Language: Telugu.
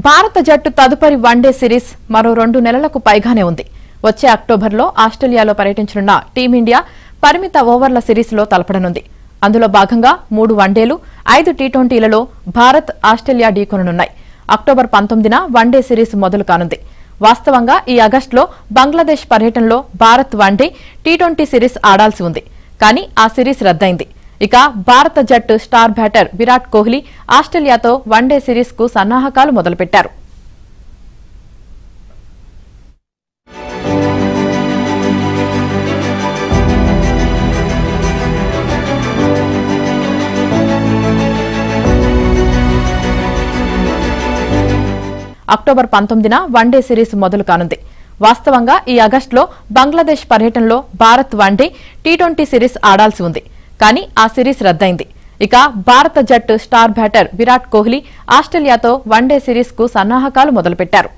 భారత జట్టు తదుపరి వన్డే సిరీస్ మరో 2 నెలలకు పైగానే ఉంది. వచ్చే అక్టోబర్లో ఆస్ట్రేలియాలో పర్యటించనున్న టీమిండియా పరిమిత ఓవర్ల సిరీస్లో తలపడనుంది. అందులో భాగంగా 3 వన్డేలు 5 టీ20లలో భారత్ ఆస్ట్రేలియా ఢీకొననున్నాయి. అక్టోబర్ 19న వన్డే సిరీస్ మొదలు కానుంది. వాస్తవంగా ఈ ఆగస్టులో బంగ్లాదేశ్ పర్యటనలో భారత్ వన్డే టీ20 సిరీస్ ఆడాల్సి ఉంది. కానీ ఆ సిరీస్ రద్దయింది. ఇక భారత జట్టు స్టార్ బ్యాటర్ విరాట్ కోహ్లీ ఆస్ట్రేలియాతో వన్డే సిరీస్ కు సన్నాహకాలు మొదలుపెట్టారు. అక్టోబర్ 19న వన్డే సిరీస్ మొదలు కానుంది. వాస్తవంగా ఈ ఆగస్టులో బంగ్లాదేశ్ పర్యటనలో భారత్ వన్డే టీ20 సిరీస్ ఆడాల్సి ఉంది. కానీ ఆ సిరీస్ రద్దయింది. ఇక భారత జట్టు స్టార్ బ్యాటర్ విరాట్ కోహ్లీ ఆస్ట్రేలియాతో వన్డే సిరీస్ కు సన్నాహకాలు మొదలుపెట్టారు.